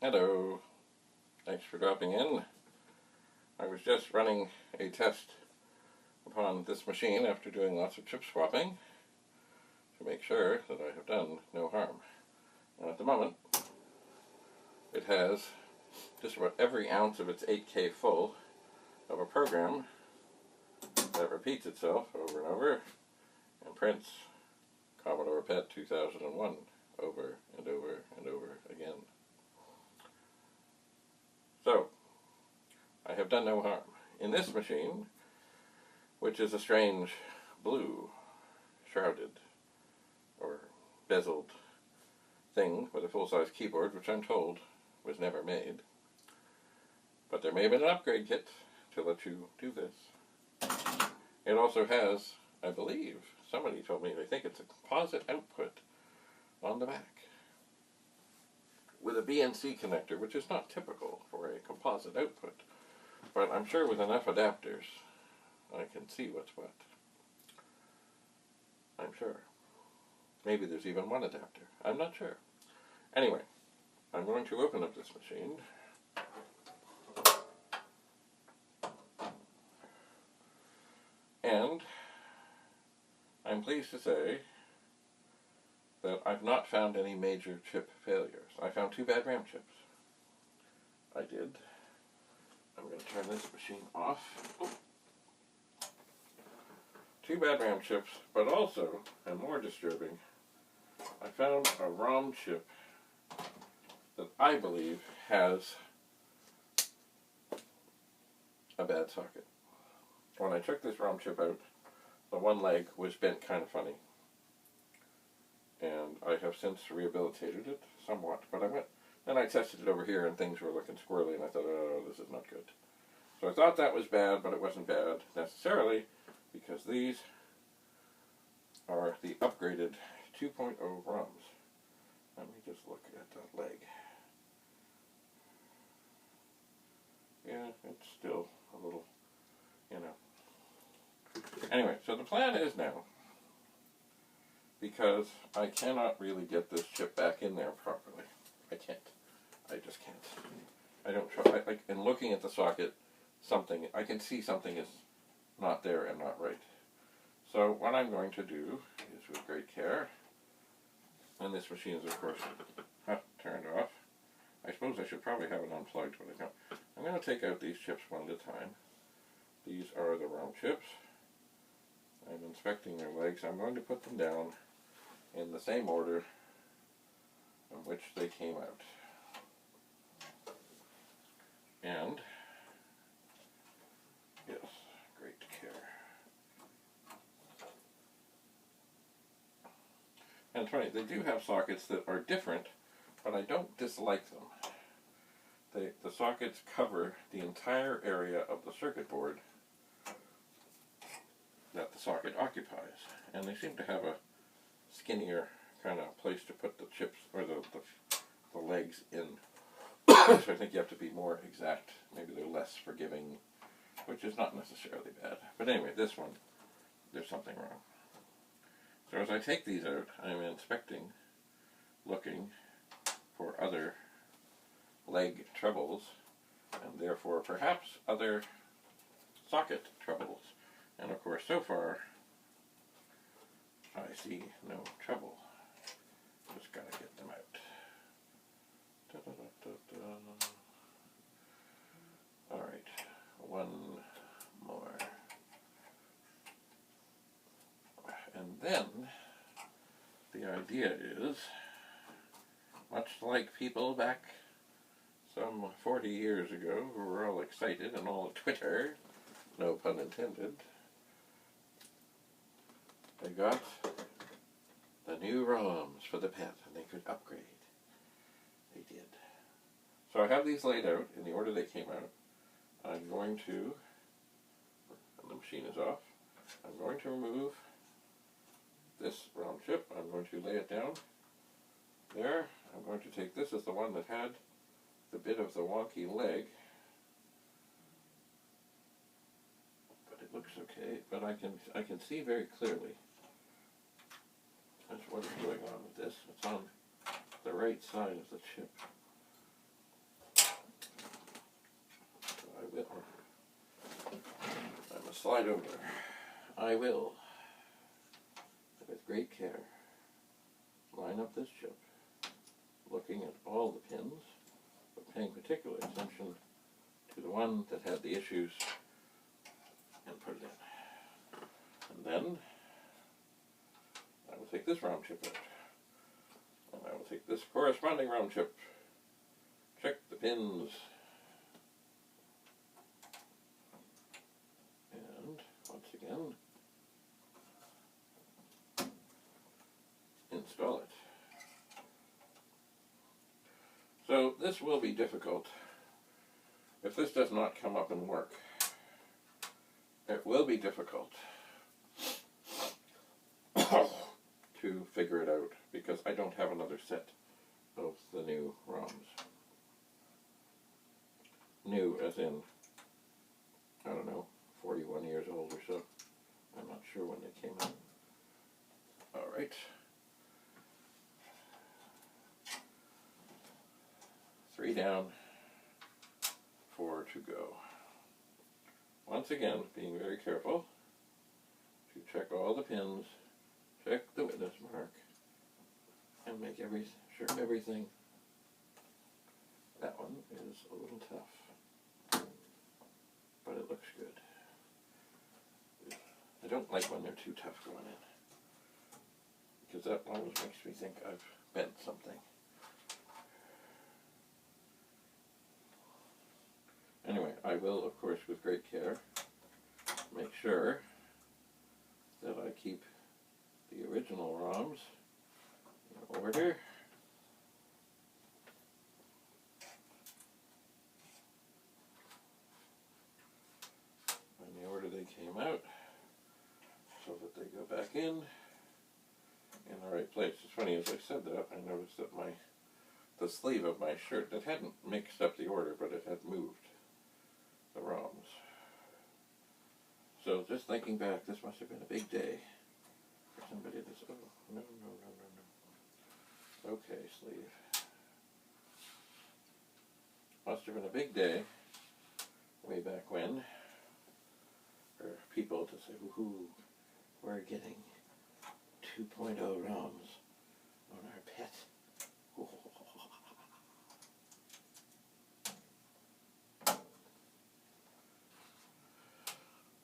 Hello, thanks for dropping in. I was just running a test upon this machine after doing lots of chip swapping to make sure that I have done no harm. And at the moment, it has just about every ounce of its 8K full of a program that repeats itself over and over and prints Commodore PET 2001 over and over and over again. So, I have done no harm. In this machine, which is a strange blue, shrouded, or bezeled thing with a full-size keyboard, which I'm told was never made. But there may have been an upgrade kit to let you do this. It also has, I believe, somebody told me they think it's a composite output on the back with a BNC connector, which is not typical for a composite output. But I'm sure with enough adapters, I can see what's what. I'm sure. Maybe there's even one adapter. I'm not sure. Anyway, I'm going to open up this machine. And I'm pleased to say that I've not found any major chip failures. I found 2 bad RAM chips. I did. I'm going to turn this machine off. Oh. 2 bad RAM chips, but also, and more disturbing, I found a ROM chip that I believe has a bad socket. When I took this ROM chip out, the one leg was bent kind of funny. And I have since rehabilitated it somewhat, but then I tested it over here and things were looking squirrely and I thought, oh, this is not good. So I thought that was bad, but it wasn't bad necessarily because these are the upgraded 2.0 ROMs. Let me just look at that leg. Yeah, it's still a little, Anyway, so the plan is now, because I cannot really get this chip back in there properly. I can't. I just can't. I don't try. Like, in looking at the socket, I can see something is not there and not right. So what I'm going to do is, with great care, and this machine is of course turned off. I suppose I should probably have it unplugged, but I don't. I'm going to take out these chips one at a time. These are the ROM chips. I'm inspecting their legs. I'm going to put them down in the same order in which they came out. And, yes, great care. And it's funny, they do have sockets that are different, but I don't dislike them. The sockets cover the entire area of the circuit board that the socket occupies. And they seem to have a skinnier kind of place to put the chips, or the legs in. So I think you have to be more exact. Maybe they're less forgiving, which is not necessarily bad. But anyway, this one, there's something wrong. So as I take these out, I'm inspecting, looking for other leg troubles, and therefore perhaps other socket troubles. And of course, so far, I see no trouble. Just gotta get them out. Alright, one more. And then, the idea is, much like people back some 40 years ago who were all excited and all Twitter, no pun intended, they got the new ROMs for the PET and they could upgrade. They did. So I have these laid out in the order they came out. I'm going to, and the machine is off, I'm going to remove this ROM chip. I'm going to lay it down there. I'm going to take this as the one that had the bit of the wonky leg. But it looks okay, but I can see very clearly what is going on with this. It's on the right side of the chip. slide over. I will, with great care, line up this chip, looking at all the pins, but paying particular attention to the one that had the issues, and put it in. And then I will take this ROM chip out, and I will take this corresponding ROM chip, check the pins, and once again install it. So this will be difficult. If this does not come up and work, it will be difficult to figure it out because I don't have another set of the new ROMs. New as in, I don't know, 41 years old or so. I'm not sure when they came out. Alright. 3 down, 4 to go. Once again, being very careful to check all the pins, check the witness mark, and make sure everything. That one is a little tough, but it looks good. I don't like when they're too tough going in, because that always makes me think I've bent something. Anyway, I will, of course, with great care, make sure that I keep the original ROMs in order. In the order they came out, so that they go back in the right place. It's funny, as I said that, I noticed that the sleeve of my shirt, that hadn't mixed up the order, but it had moved the ROMs. So just thinking back, this must have been a big day for somebody to say, oh, no. Okay, sleeve. Must have been a big day way back when for people to say, woohoo, we're getting 2.0 ROMs on our pet.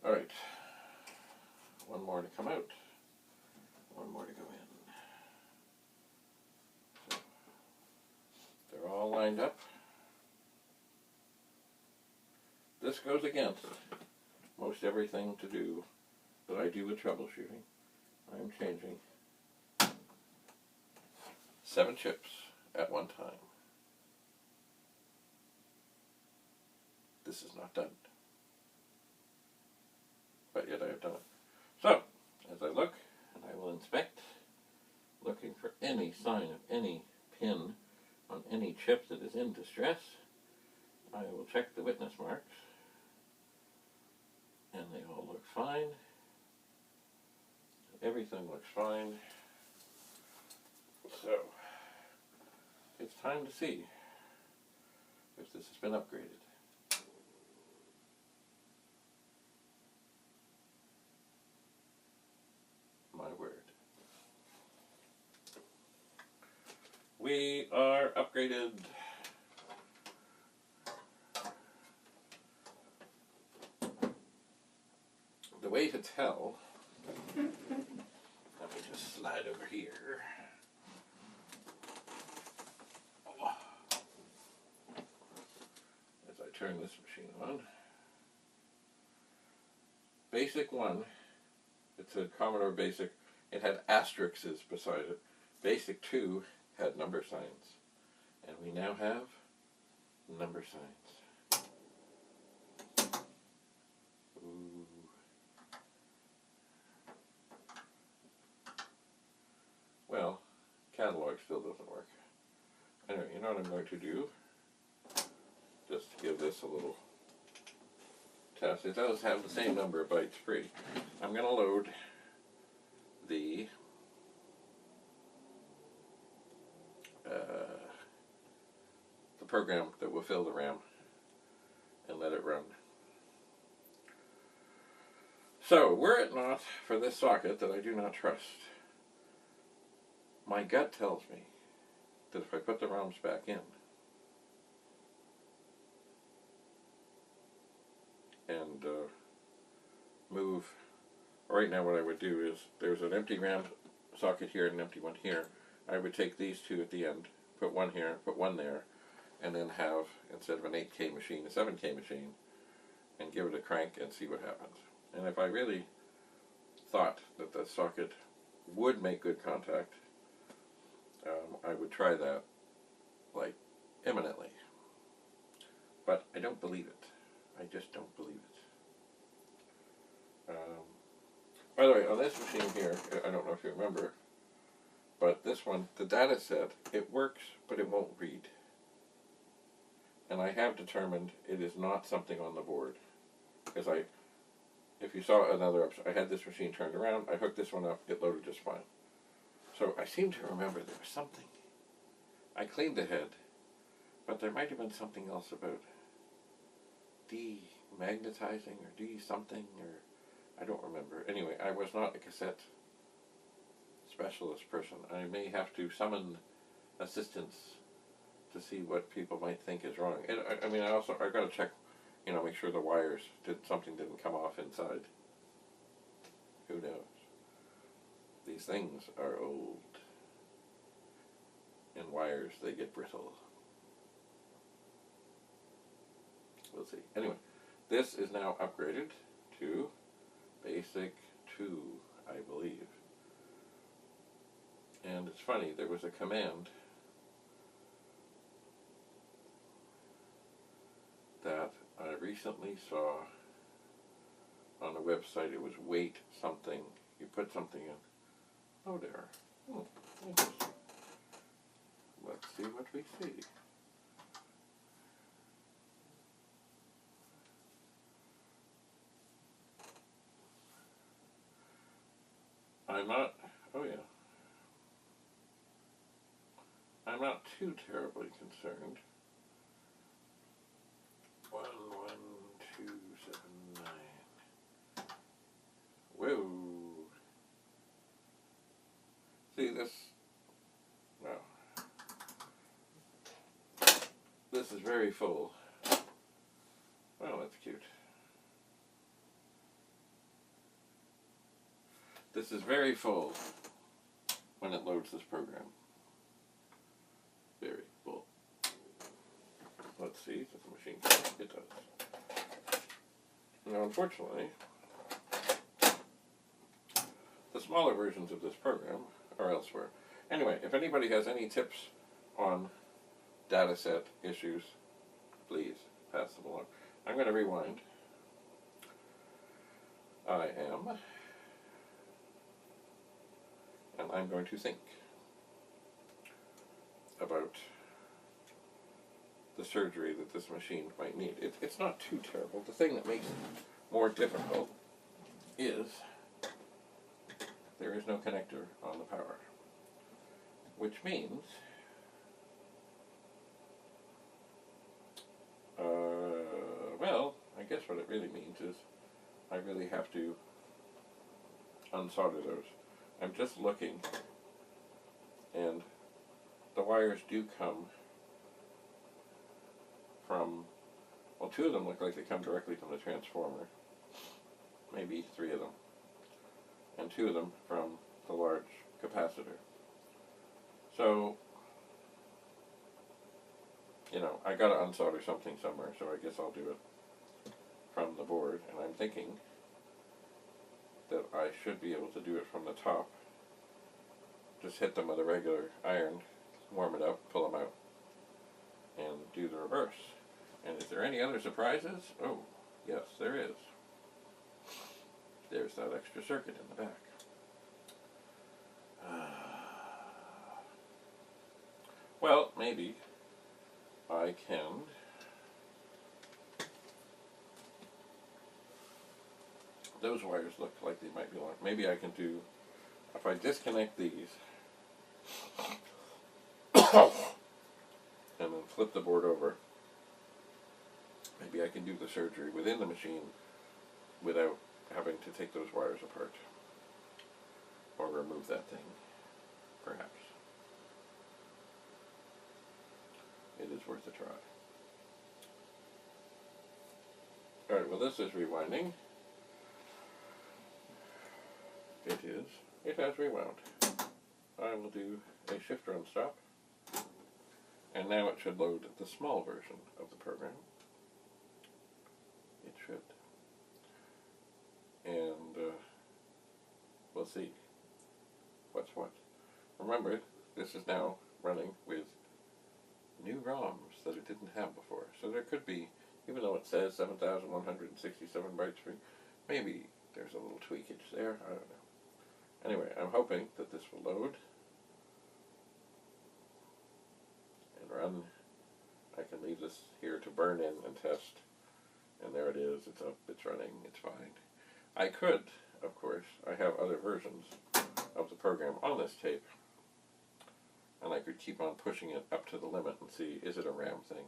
Alright, one more to come out, one more to go in. So, they're all lined up. This goes against most everything to do that I do with troubleshooting. I'm changing 7 chips at one time. This is not done. But yet I have done it. So, as I look, and I will inspect, looking for any sign of any pin on any chip that is in distress, I will check the witness marks, and they all look fine. Everything looks fine. So, it's time to see if this has been upgraded. My word. We are upgraded. The way to tell, let me just slide over here. As I turn this machine on. Basic 1. It's a Commodore Basic. It had asterisks beside it. Basic 2 had number signs. And we now have number signs. Ooh. Well, catalog still doesn't work. Anyway, you know what I'm going to do? Just to give this a little test. It does have the same number of bytes free. I'm going to load the program that will fill the RAM and let it run. So, were it not for this socket that I do not trust, my gut tells me that if I put the ROMs back in and move, right now what I would do is, there's an empty RAM socket here and an empty one here. I would take these two at the end, put one here, put one there, and then have, instead of an 8K machine, a 7K machine, and give it a crank and see what happens. And if I really thought that the socket would make good contact, I would try that, like, imminently. But I don't believe it. I just don't believe it. By the way, on this machine here, I don't know if you remember, but this one, the data set, it works, but it won't read. And I have determined it is not something on the board. Because if you saw another, I had this machine turned around, I hooked this one up, it loaded just fine. So I seem to remember there was something. I cleaned the head, but there might have been something else about demagnetizing or something, or I don't remember. Anyway, I was not a cassette specialist person. I may have to summon assistance to see what people might think is wrong. And I mean, I got to check, make sure the wires something didn't come off inside. Who knows? These things are old. And wires, they get brittle. We'll see. Anyway, this is now upgraded to Basic 2, I believe. And it's funny, there was a command that I recently saw on a website. It was wait something. You put something in. Oh, there. Interesting. Let's see what we see. I'm not too terribly concerned. 11279. Whoa. See this? No. This is very full. Well, that's cute. This is very full when it loads this program. Very full. Let's see, does the machine count? It does. Now, unfortunately, the smaller versions of this program are elsewhere. Anyway, if anybody has any tips on data set issues, please pass them along. I'm going to rewind. And I'm going to think about the surgery that this machine might need. It's not too terrible. The thing that makes it more difficult is there is no connector on the power, which means well, I guess what it really means is I really have to unsolder those. I'm just looking, and the wires do come from, well, two of them look like they come directly from the transformer, maybe three of them, and two of them from the large capacitor. So, I gotta unsolder something somewhere, so I guess I'll do it from the board, and I'm thinking that I should be able to do it from the top. Just hit them with a regular iron, warm it up, pull them out, and do the reverse. And is there any other surprises? Oh, yes, there is. There's that extra circuit in the back. Well, maybe I can those wires look like they might be long. Maybe I can do, if I disconnect these and then flip the board over, maybe I can do the surgery within the machine without having to take those wires apart or remove that thing, perhaps. It is worth a try. Alright, well this is rewinding. It is. It has rewound. I will do a shift run stop. And now it should load the small version of the program. It should. And we'll see what's what. Remember, this is now running with new ROMs that it didn't have before. So there could be, even though it says 7,167 bytes free, maybe there's a little tweakage there. I don't know. Anyway, I'm hoping that this will load and run. I can leave this here to burn in and test. And there it is. It's up. It's running. It's fine. I could, of course, I have other versions of the program on this tape. And I could keep on pushing it up to the limit and see, is it a RAM thing?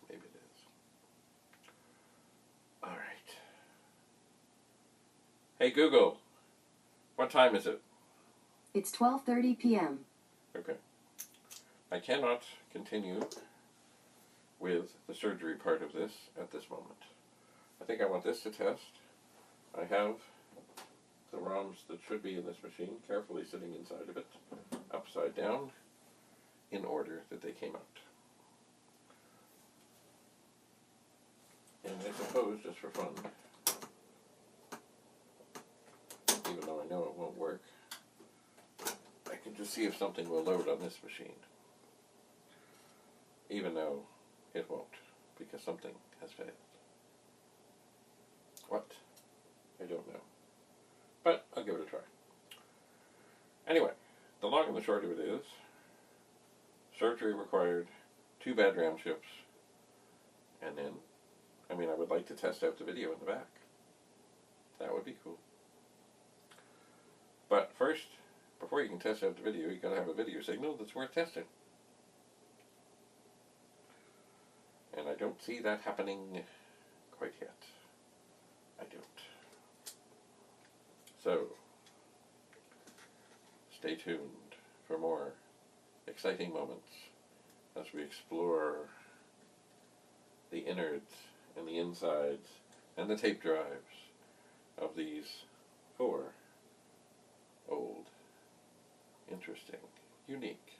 Maybe it is. Alright. Hey Google, what time is it? It's 12:30 p.m. Okay. I cannot continue with the surgery part of this at this moment. I think I want this to test. I have the ROMs that should be in this machine carefully sitting inside of it, upside down, in order that they came out. And I suppose, just for fun, even though I know it won't work, I can just see if something will load on this machine. Even though it won't, because something has failed. What? I don't know. But I'll give it a try. Anyway, the long and the short of it is, surgery required 2 bad RAM chips, and then, I would like to test out the video in the back. That would be cool. But first, before you can test out the video, you gotta have a video signal that's worth testing. And I don't see that happening quite yet. I don't. So, stay tuned for more exciting moments as we explore the innards and the insides and the tape drives of these 4 old, interesting, unique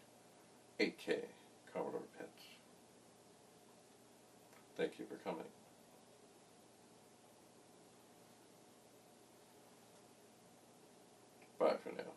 8K Commodore pets. Thank you for coming. Bye for now.